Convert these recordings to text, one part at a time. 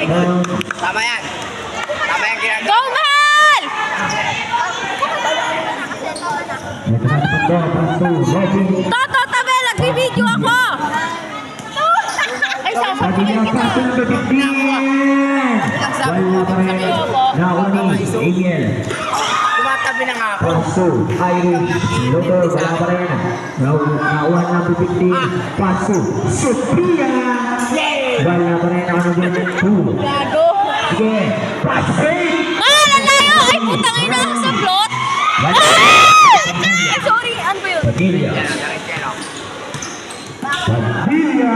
Tama yan. Tama yan ginagawa. Go, Mahal! Toto, tabi, nagbibideo ako! Ay, sasabihin kita. Tumatabi na nga ako. Paso, Irish, Lobo, wala pa rin. Nauhan na 15. Paso, Sophia! Wala pa rin ako ng 2. Gago. Sige, Paso! Ah, lalayo! Ay, putang ina ako sa plot! Ay, sorry, ano ba yun? Padilla. Padilla,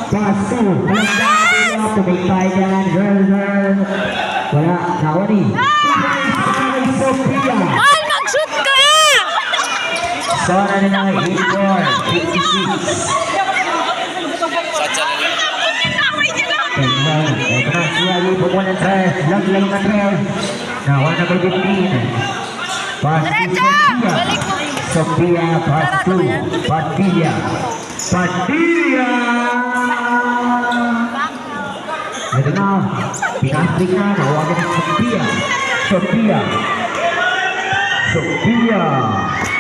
Paso. Tumigtay dyan, girl. Wala, nakawani. Sophia! Mahal, mag-shoot ka! Sona na nga, 84, 56. Ito na, siya lipo ng 3. Laglag na 3. Nawa na kay 15. Pass to Diretso! Balik mo. Sophia, pass to Padilla. Padilla! Ito na, pinastig na, nawa na ng Sophia. Sophia!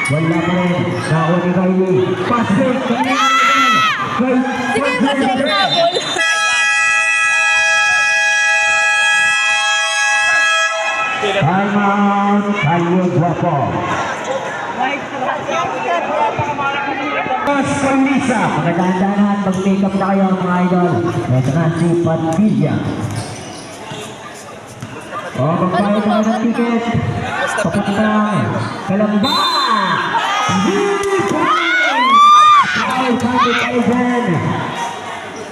Wala pa rin. Nawa ni Kylie. Pasok! Sige, pasok na, bol. Time out! Kylie Guapo. Mas Kalisa. Magandaan mag-makeup na kayo mga idol. Ito na si Padilla. Magbayad na ng ticket. Papunta Kalamba!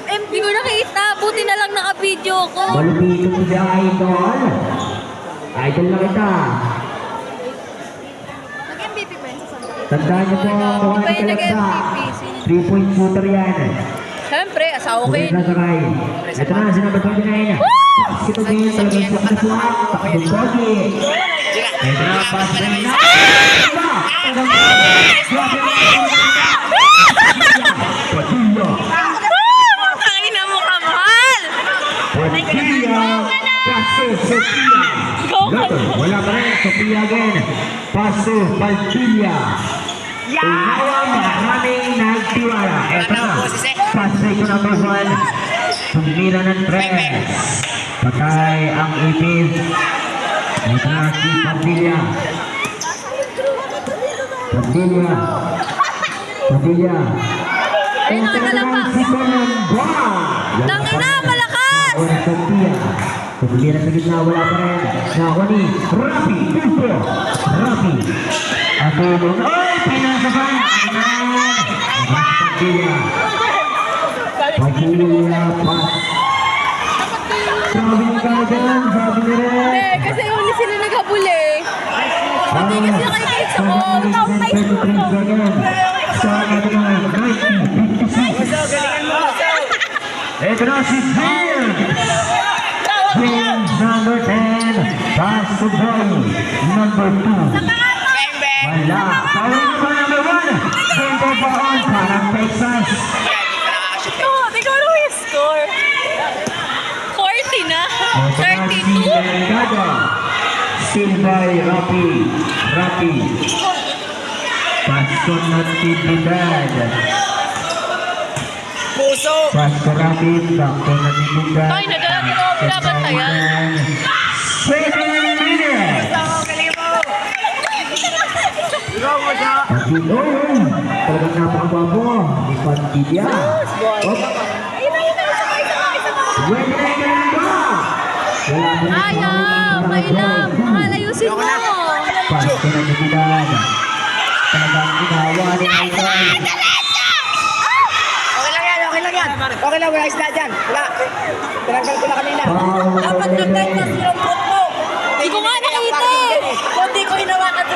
Hindi ko nakita. Buti na lang naka-video ko. Malupito mo siya, idol. Idol na kita. Nag-MVP ba yun sa sandali? Tandaan niyo po ang Iba mga yung kalabsa. nag-MVP. 3-point shooter yan. Siyempre, asawa ko Ulit yun. na sakay. Ito na, sinabi ko din na. Ito din, talagang sa kasuhan. Takbong bogi. Ito na, pass na yun. Padilla. Tangina mo ka, Mahal! Padilla. Paso, Sophia. Wala pa rin. Sophia again. Paso, Padilla. Unawa, maraming nagtiwala. Ito na. Paso ko number 1. Tumira ng 3. Patay ang ipin. Ito na si Padilla. Padilla. Ayun, nakakalamba. Si Kalamba. Tangina, malakas! Wala Sophia. Tumira sa gitna, wala pa rin. Nakuha ni Rafi. Rafi. At ulong. Ay, pinasaban. Padilla. Padilla pa. Sabi ni Kagan, sabi ni Ren. Hindi, kasi huli sila naghabuli. Hindi kasi nakikita sa ball. Tampay sa ito na si James. James number 10. Pass to Boy number 2. Wala. Tawin ko number 1. Center Baon parang Texas. Tingnan mo yung score. 40 na. 32. Silvay Rapi. Pasto Natividad. Puso! Pasto Rapi. Pasto Natividad. Ay, naglalaki ko ang binabantayan. 7 minutes. Pagilong. Talagang napakababo. Ni Padilla. Ayaw, mainam. Mahal, ayusin mo. Pasto Natividad. Talagang ginawa ni Idol. Okay lang, wala isda dyan. Wala. Tinanggal ko na kanina. Dapat Dapat nag-type na silang put mo. Hindi ko nga nakita eh. Hindi ko hinawakan.